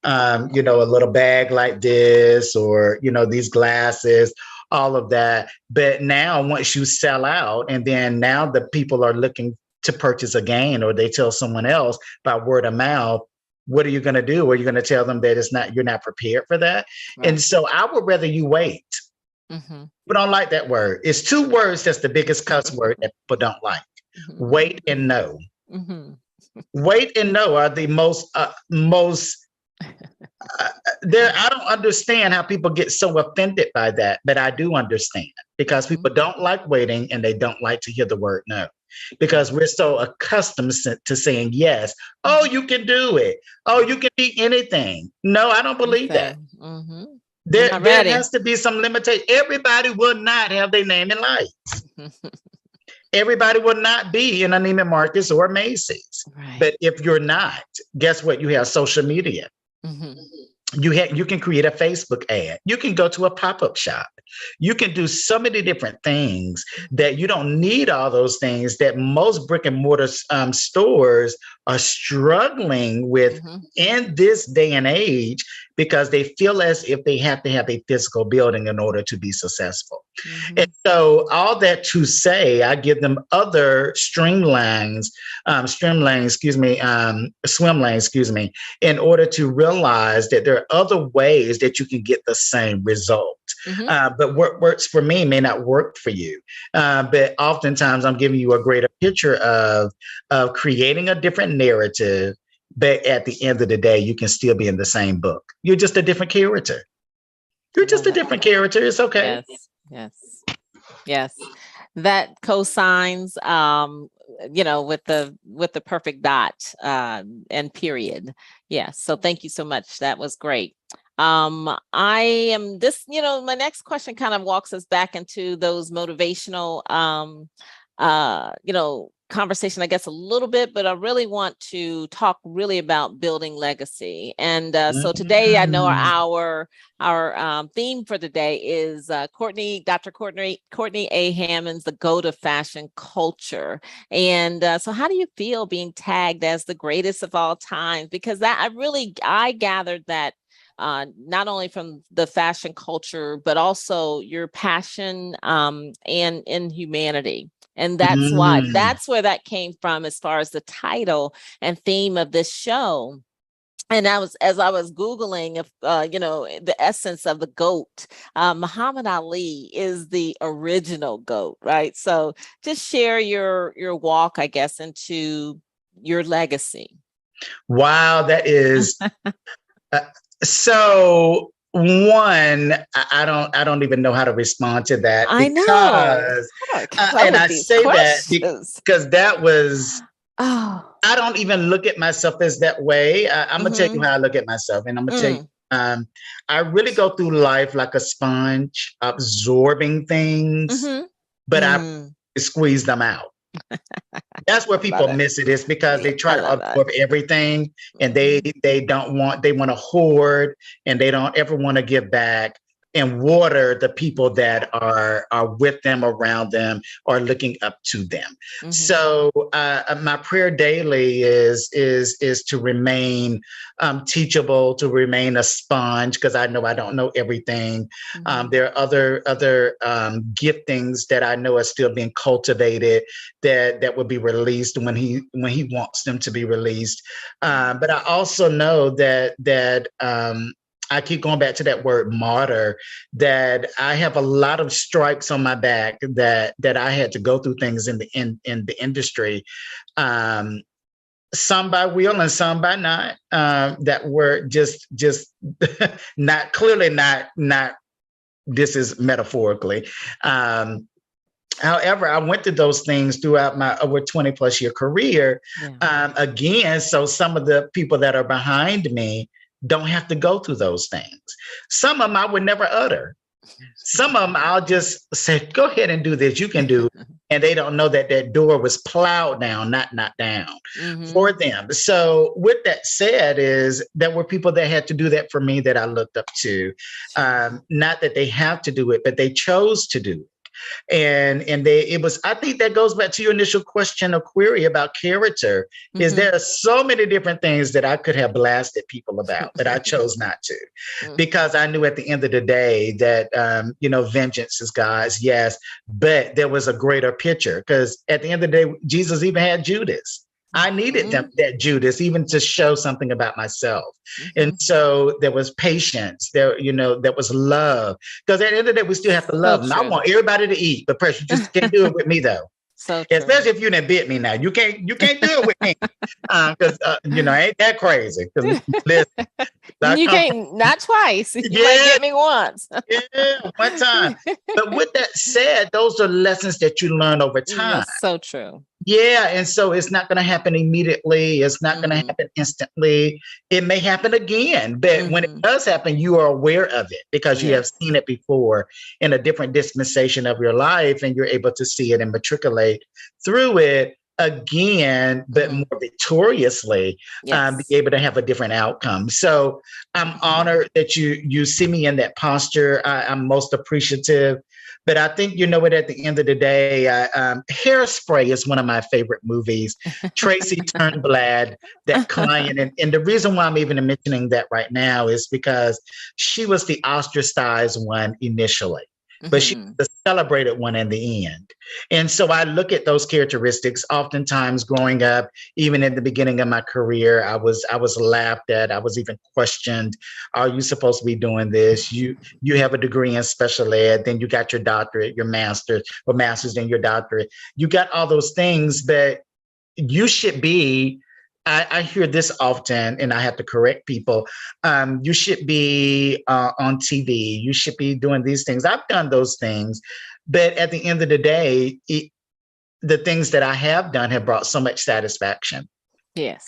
B: a little bag like this, or, these glasses, all of that. But now once you sell out, and then now the people are looking to purchase again, or they tell someone else by word of mouth, what are you going to do? Are you going to tell them that you're not prepared for that? Right. And so I would rather you wait. We don't like that word. It's two words that's the biggest cuss word that people don't like. Wait and know. Wait and know are the most there. I don't understand how people get so offended by that, but I do understand, because people don't like waiting and they don't like to hear the word no, because we're so accustomed to saying yes. Oh, you can do it. Oh, you can be anything. No, I don't believe that. There has to be some limitation. Everybody will not have their name in lights. Everybody will not be in a Neiman Marcus or Macy's. Right. But if you're not, guess what? You have social media. You can create a Facebook ad. You can go to a pop-up shop. You can do so many different things that you don't need all those things that most brick and mortar stores are struggling with in this day and age, because they feel as if they have to have a physical building in order to be successful. And so all that to say, I give them other swim lanes, in order to realize that there are other ways that you can get the same result. But what works for me may not work for you. But oftentimes I'm giving you a greater picture of creating a different narrative. But at the end of the day, you can still be in the same book. You're just a different character. You're just a different character. It's okay.
A: Yes. That cosigns, with the perfect dot and period. Yes. So thank you so much. That was great. My next question kind of walks us back into those motivational, conversation, I guess, a little bit, but I really want to talk really about building legacy. And so today, I know our theme for today is Dr. Courtney A. Hammonds, the GOAT of fashion culture. And so how do you feel being tagged as the greatest of all time? Because I gathered that not only from the fashion culture, but also your passion and in humanity. And that's where that came from as far as the title and theme of this show. And as I was Googling, the essence of the GOAT, Muhammad Ali is the original GOAT, right? So just share your walk, I guess, into your legacy.
B: Wow, that is so. One, I don't even know how to respond to that.
A: I know.
B: And I say that because that was, I don't even look at myself as that way. I'm going to tell you how I look at myself. And I'm going to tell you, I really go through life like a sponge, absorbing things, but I squeeze them out. That's where people miss it, is because they try to absorb everything, and they want to hoard, and they don't ever want to give back and water the people that are with them, around them, or looking up to them. So my prayer daily is to remain teachable, to remain a sponge, because I know I don't know everything. There are other giftings that I know are still being cultivated that will be released when he wants them to be released. But I also know that I keep going back to that word martyr, that I have a lot of stripes on my back that I had to go through things in the industry, some by will and some by not, that were just not clearly not. This is metaphorically. However, I went through those things throughout my over 20 plus year career. Again, so some of the people that are behind me don't have to go through those things. Some of them I would never utter. Some of them I'll just say, go ahead and do this, you can do. And they don't know that door was plowed down, not knocked down for them. So with that said, is there were people that had to do that for me that I looked up to. Not that they have to do it, but they chose to do it. And I think that goes back to your initial question or query about character, is there are so many different things that I could have blasted people about, but I chose not to, because I knew at the end of the day that, vengeance is God's, yes, but there was a greater picture, because at the end of the day, Jesus even had Judas. I needed that Judas even to show something about myself. And so there was patience, there was love. Because at the end of the day, we still have to love them. I want everybody to eat, but you just can't do it with me though. So especially if you didn't bit me now. You can't do it with me. Because ain't that crazy. Listen,
A: you can't, not twice. You might get me once.
B: One time. But with that said, those are lessons that you learn over time.
A: That's so true.
B: Yeah, and so it's not going to happen immediately. It's not going to happen instantly. It may happen again, but when it does happen, you are aware of it because you have seen it before in a different dispensation of your life, and you're able to see it and matriculate through it again, but more victoriously, be able to have a different outcome. So I'm honored that you see me in that posture. I'm most appreciative. But I think, you know what, at the end of the day, Hairspray is one of my favorite movies. Tracy Turnblad, that client. And the reason why I'm even mentioning that right now is because she was the ostracized one initially, but she was the celebrated one in the end. And so I look at those characteristics. Oftentimes growing up, even in the beginning of my career, I was laughed at. I was even questioned. Are you supposed to be doing this? You have a degree in special ed, then you got your doctorate, your master's, then your doctorate. You got all those things, but you should be, I hear this often, and I have to correct people. You should be on TV. You should be doing these things. I've done those things. But at the end of the day, the things that I have done have brought so much satisfaction.
A: Yes.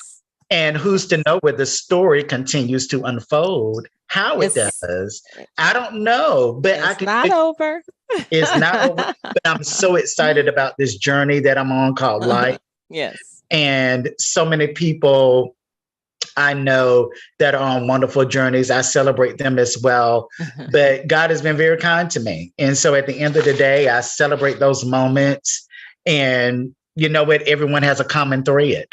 B: And who's to know where the story continues to unfold, how it does. I don't know, but
A: it's not over.
B: It's not over. But I'm so excited about this journey that I'm on called life.
A: Yes.
B: And so many people I know that are on wonderful journeys. I celebrate them as well. But God has been very kind to me. And so at the end of the day, I celebrate those moments. And you know what? Everyone has a common thread.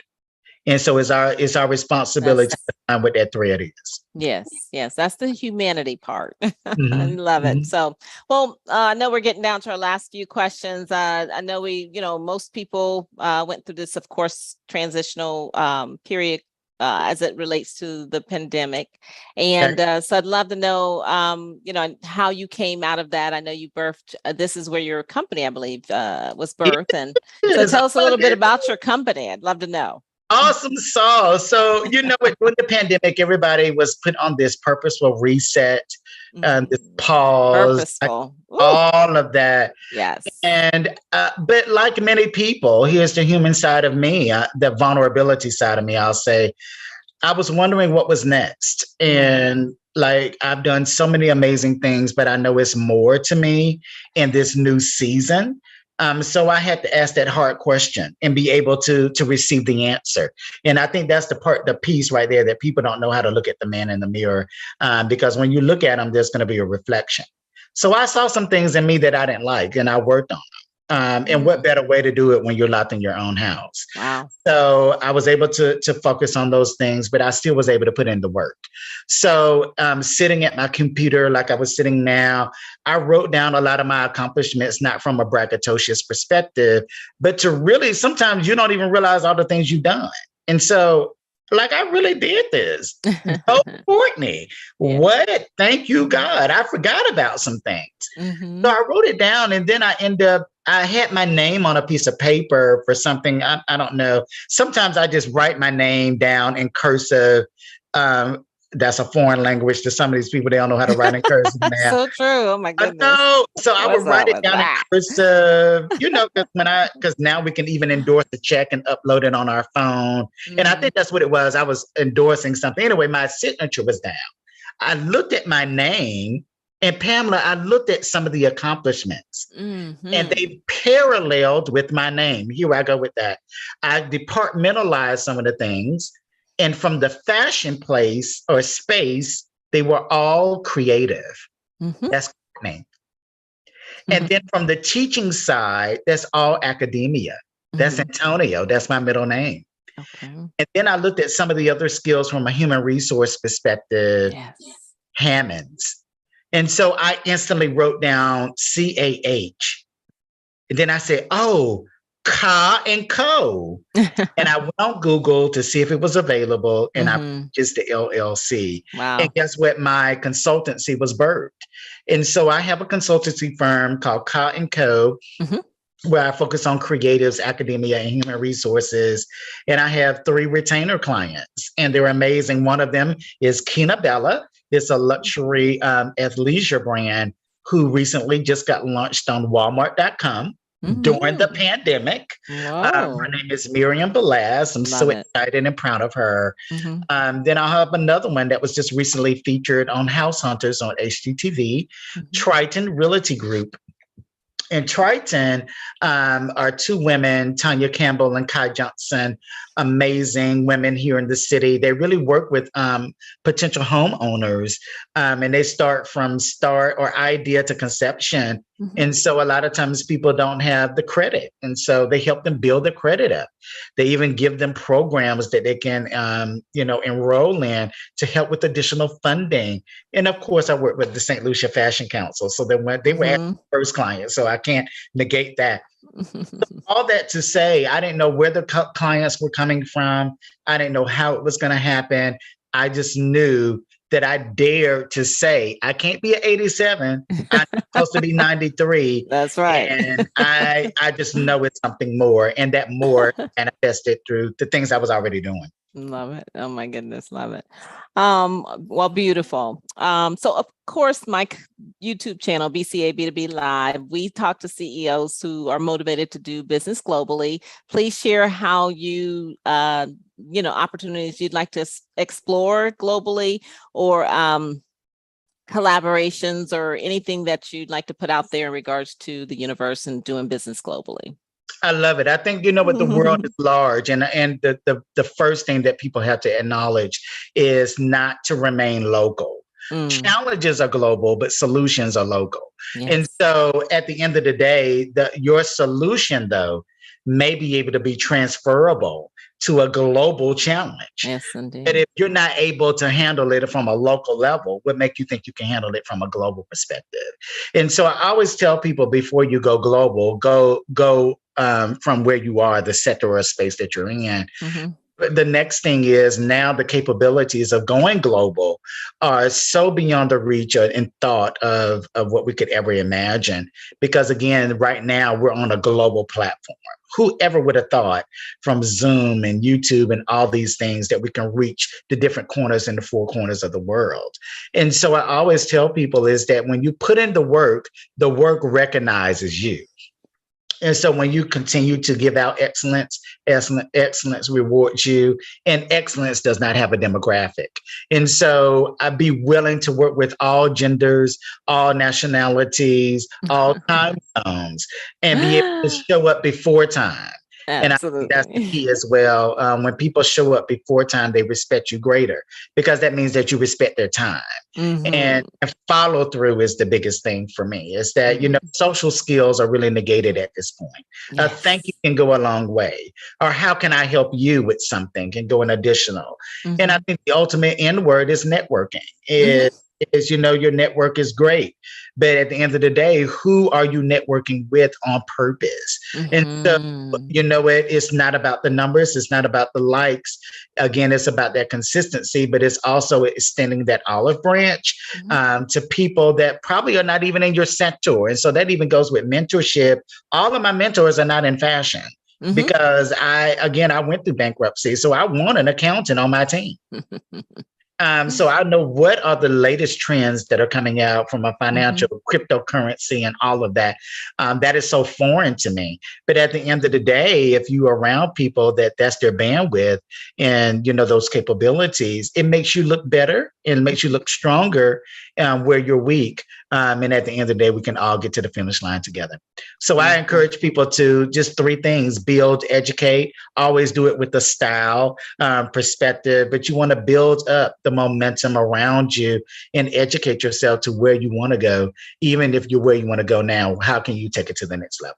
B: And so it's our responsibility to find what that thread is.
A: Yes. That's the humanity part. I love it. So, well, I know we're getting down to our last few questions. I know most people went through this, of course, transitional period as it relates to the pandemic. And so I'd love to know, how you came out of that. I know you birthed, this is where your company, I believe, was birthed. And so tell us a little bit about your company. I'd love to know.
B: Awesome sauce. So, you know what, during the pandemic, everybody was put on this purposeful reset, this pause,
A: purposeful.
B: All of that.
A: Yes.
B: And, but like many people, here's the human side of me, the vulnerability side of me, I'll say. I was wondering what was next. And like, I've done so many amazing things, but I know it's more to me in this new season. So I had to ask that hard question and be able to receive the answer. And I think that's the piece right there that people don't know how to look at the man in the mirror, because when you look at him, there's going to be a reflection. So I saw some things in me that I didn't like, and I worked on them. And what better way to do it when you're locked in your own house?
A: Wow.
B: So I was able to focus on those things, but I still was able to put in the work. So sitting at my computer like I was sitting now, I wrote down a lot of my accomplishments, not from a braggadocious perspective, but to really, sometimes you don't even realize all the things you've done. And so, like, I really did this. Oh, Courtney, what? Thank you, God. I forgot about some things. So I wrote it down, and then I had my name on a piece of paper for something. I don't know. Sometimes I just write my name down in cursive. That's a foreign language to some of these people. They don't know how to write in cursive now.
A: So true. Oh my goodness.
B: I know. So I would write it down in cursive, because now we can even endorse the check and upload it on our phone. And I think that's what it was. I was endorsing something. Anyway, my signature was down. I looked at my name, and Pamela, I looked at some of the accomplishments, and they paralleled with my name. Here I go with that. I departmentalized some of the things. And from the fashion place or space, they were all creative. That's my name. And then from the teaching side, that's all academia. That's Antonio. That's my middle name. Okay. And then I looked at some of the other skills from a human resource perspective. Hammonds. And so I instantly wrote down CAH. And then I said, oh, Ka and Co. And I went on Google to see if it was available, and I just the LLC.
A: Wow.
B: And guess what? My consultancy was birthed. And so I have a consultancy firm called Ka and Co. Where I focus on creatives, academia, and human resources. And I have 3 retainer clients, and they're amazing. One of them is Kina Bella. It's a luxury athleisure brand who recently just got launched on Walmart.com. During the pandemic. Her name is Miriam Belaz. I'm so excited and proud of her. Then I'll have another one that was just recently featured on House Hunters on HGTV, Triton Realty Group. And Triton are 2 women, Tanya Campbell and Kai Johnson, amazing women here in the city. They really work with potential homeowners, and they start from idea to conception
A: Mhm.
B: And so a lot of times people don't have the credit. And so they help them build the credit up. They even give them programs that they can, enroll in to help with additional funding. And of course, I work with the St. Lucia Fashion Council. So they were at
A: Mhm.
B: first client. So I can't negate that. All that to say, I didn't know where the clients were coming from. I didn't know how it was going to happen. I just knew that I dared to say, I can't be an 87. I'm supposed to be 93.
A: That's right.
B: And I just know it's something more. And that more manifested through the things I was already doing.
A: Love it. Oh my goodness, love it. Well, beautiful. So of course, my YouTube channel, BCA B2B Live, we talk to CEOs who are motivated to do business globally. Please share how you, opportunities you'd like to explore globally, or collaborations, or anything that you'd like to put out there in regards to the universe and doing business globally.
B: I love it. I think, what the world is large, and the first thing that people have to acknowledge is not to remain local. Challenges are global, but solutions are local.
A: Yes.
B: And so at the end of the day, your solution, though, may be able to be transferable to a global challenge.
A: Yes, indeed.
B: But if you're not able to handle it from a local level, what make you think you can handle it from a global perspective? And so I always tell people, before you go global, go from where you are, the sector or space that you're in.
A: Mm-hmm.
B: The next thing is, now the capabilities of going global are so beyond the reach and thought of what we could ever imagine. Because again, right now we're on a global platform. Whoever would have thought, from Zoom and YouTube and all these things, that we can reach the different corners and the four corners of the world. And so I always tell people is that when you put in the work recognizes you. And so when you continue to give out excellence rewards you, and excellence does not have a demographic. And so I'd be willing to work with all genders, all nationalities, all time zones, and be able to show up before time. And I think that's the key as well. When people show up before time, they respect you greater, because that means that you respect their time.
A: Mm-hmm.
B: And follow through is the biggest thing for me. Is that, social skills are really negated at this point.
A: Yes.
B: Thank you can go a long way. Or how can I help you with something can go an additional.
A: Mm-hmm.
B: And I think the ultimate N word is networking. Is your network is great, but at the end of the day, who are you networking with on purpose?
A: Mm-hmm.
B: And so it's not about the numbers, it's not about the likes. Again, it's about that consistency, but it's also extending that olive branch to people that probably are not even in your sector. And so that even goes with mentorship. All of my mentors are not in fashion. Mm-hmm. Because I went through bankruptcy, so I want an accountant on my team. So I know what are the latest trends that are coming out from a financial cryptocurrency and all of that. That is so foreign to me. But at the end of the day, if you're around people that's their bandwidth and, those capabilities, it makes you look better and makes you look stronger where you're weak. And at the end of the day, we can all get to the finish line together. So I encourage people to just 3 things: build, educate, always do it with the style, perspective, but you want to build up the momentum around you and educate yourself to where you want to go. Even if you're where you want to go now, how can you take it to the next level?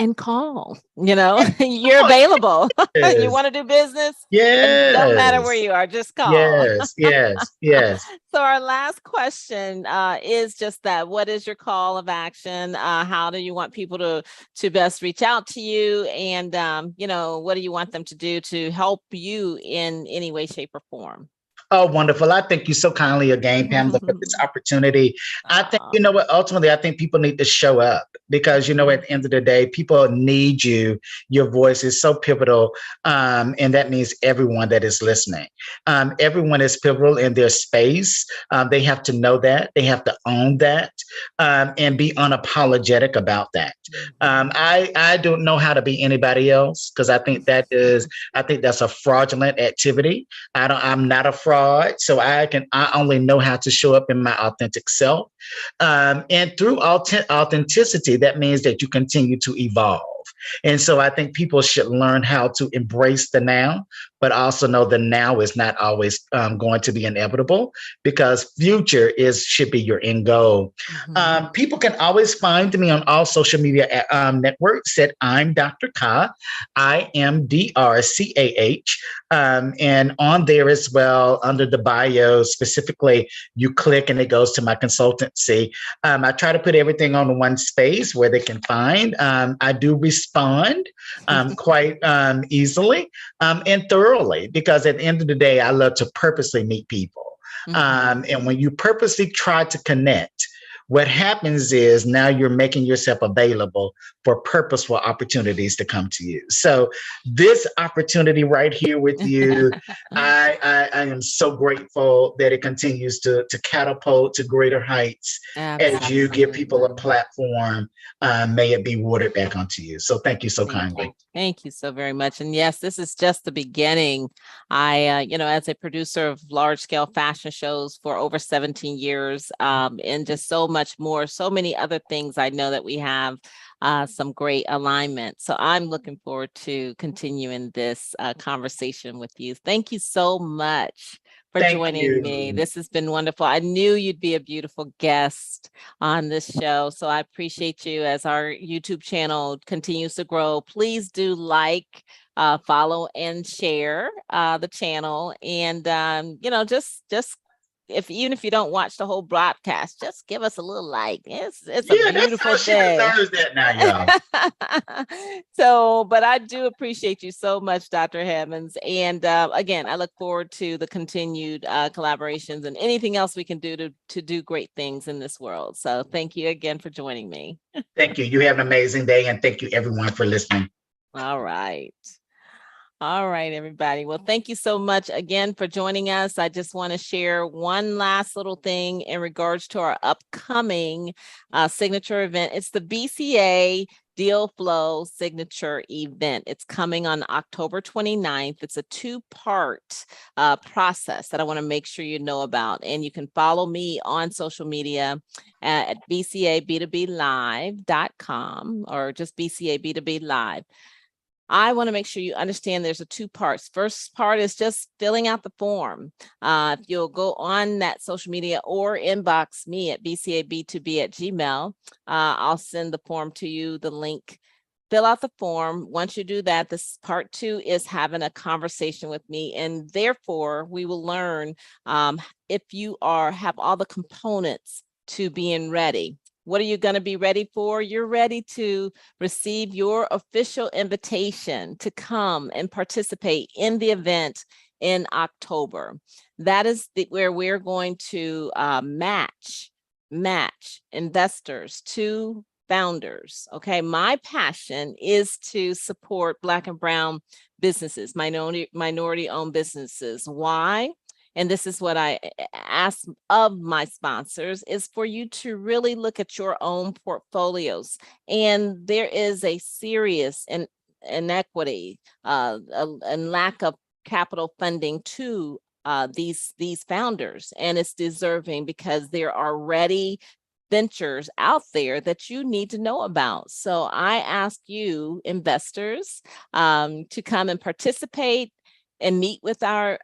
A: And call, you're available.
B: Yes.
A: You want to do business?
B: Yes.
A: Don't matter where you are, just call.
B: Yes.
A: So our last question is just that: what is your call of action? How do you want people to best reach out to you? And, what do you want them to do to help you in any way, shape, or form?
B: Oh, wonderful. I thank you so kindly again, Pamela, for this opportunity. I think, ultimately, I think people need to show up because, at the end of the day, people need you. Your voice is so pivotal. And that means everyone that is listening. Everyone is pivotal in their space. They have to know that. They have to own that and be unapologetic about that. I don't know how to be anybody else because I think that's a fraudulent activity. I'm not a fraud. So I only know how to show up in my authentic self. And through authenticity, that means that you continue to evolve. And so I think people should learn how to embrace the now, but also know the now is not always going to be inevitable, because future should be your end goal. People can always find me on all social media networks at I'm Dr. Ka, IMDRCAH. And on there as well, under the bio specifically, you click and it goes to my consultancy. I try to put everything on one space where they can find. I do respond quite easily and thoroughly, because at the end of the day, I love to purposely meet people. And when you purposely try to connect, what happens is now you're making yourself available for purposeful opportunities to come to you. So this opportunity right here with you, I am so grateful that it continues to catapult to greater heights. Absolutely. As you give people a platform. May it be watered back onto you. So thank you so kindly.
A: Thank you so very much. And yes, this is just the beginning. I, as a producer of large scale fashion shows for over 17 years, and just so much more, so many other things, I know that we have some great alignment. So I'm looking forward to continuing this conversation with you. Thank you so much for joining me. This has been wonderful. I knew you'd be a beautiful guest on this show. So I appreciate you. As our YouTube channel continues to grow, please do like, follow, and share the channel. And, just even if you don't watch the whole broadcast, just give us a little like. It's a beautiful day.
B: That now,
A: So, but I do appreciate you so much, Dr. Hammonds. And again, I look forward to the continued collaborations and anything else we can do to do great things in this world. So thank you again for joining me.
B: Thank you. You have an amazing day. And thank you everyone for listening.
A: All right. All right, everybody. Well, thank you so much again for joining us. I just want to share one last little thing in regards to our upcoming signature event. It's the BCA Deal Flow Signature Event. It's coming on October 29th. It's a two-part process that I want to make sure you know about. And you can follow me on social media at bcab2blive.com or just BCA B2B Live. I want to make sure you understand there's two parts. First part is just filling out the form. If you'll go on that social media or inbox me at bcab2b@gmail, I'll send the form to you, the link. Fill out the form. Once you do that, this part 2 is having a conversation with me. And therefore, we will learn if you have all the components to being ready. What are you going to be ready for? You're ready to receive your official invitation to come and participate in the event in October. That is where we're going to match investors to founders. Okay, my passion is to support Black and Brown businesses, minority-owned businesses. Why? And this is what I ask of my sponsors, is for you to really look at your own portfolios. And there is a serious inequity and lack of capital funding to these founders. And it's deserving, because there are ready ventures out there that you need to know about. So I ask you, investors, to come and participate and meet with our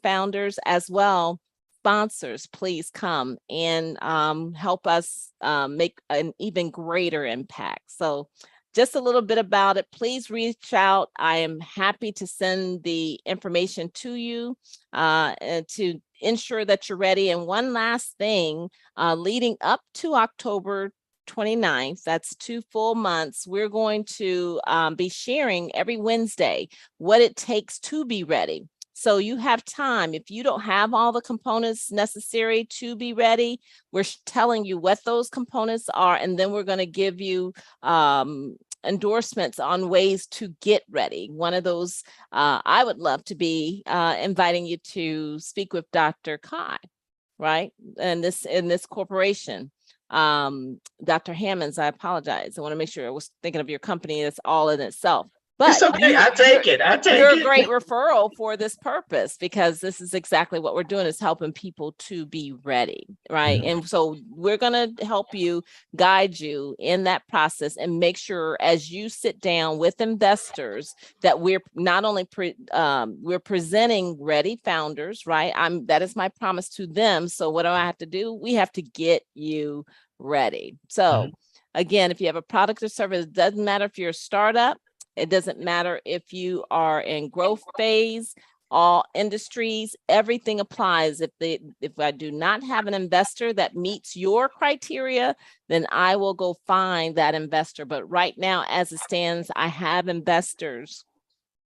A: founders as well. Sponsors, please come and help us make an even greater impact. So just a little bit about it. Please reach out. I am happy to send the information to you to ensure that you're ready. And one last thing, leading up to October 29th, that's 2 full months, we're going to be sharing every Wednesday what it takes to be ready. So you have time. If you don't have all the components necessary to be ready, we're telling you what those components are, and then we're going to give you endorsements on ways to get ready. One of those, I would love to be inviting you to speak with Dr. Kai, right? And in this corporation. Dr. Hammonds, I apologize. I want to make sure I was thinking of your company. That's all in itself. But
B: It's okay. I take it. I take
A: you're a
B: it.
A: great referral for this purpose, because this is exactly what we're doing, is helping people to be ready, right?
B: Mhm.
A: And so we're going to help you, guide you in that process, and make sure as you sit down with investors that we're not only we're presenting ready founders, right? That is my promise to them. So what do I have to do? We have to get you ready. So again, if you have a product or service, it doesn't matter if you're a startup. It doesn't matter if you are in growth phase, all industries, everything applies. If I do not have an investor that meets your criteria, then I will go find that investor. But right now, as it stands, I have investors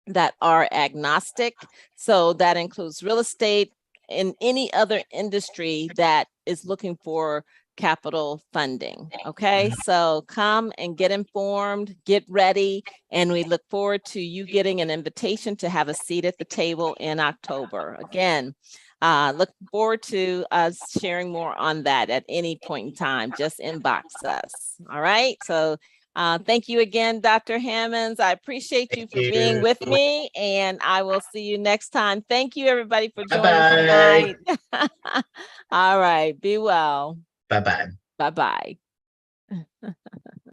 A: that are agnostic. So that includes real estate and any other industry that is looking for capital funding. Okay, so come and get informed, get ready, and we look forward to you getting an invitation to have a seat at the table in October. Again, look forward to us sharing more on that at any point in time. Just inbox us. All right, so thank you again, Dr. Hammonds. I appreciate you for being with me, and I will see you next time. Thank you, everybody, for joining tonight. All right, be well.
B: Bye-bye.
A: Bye-bye.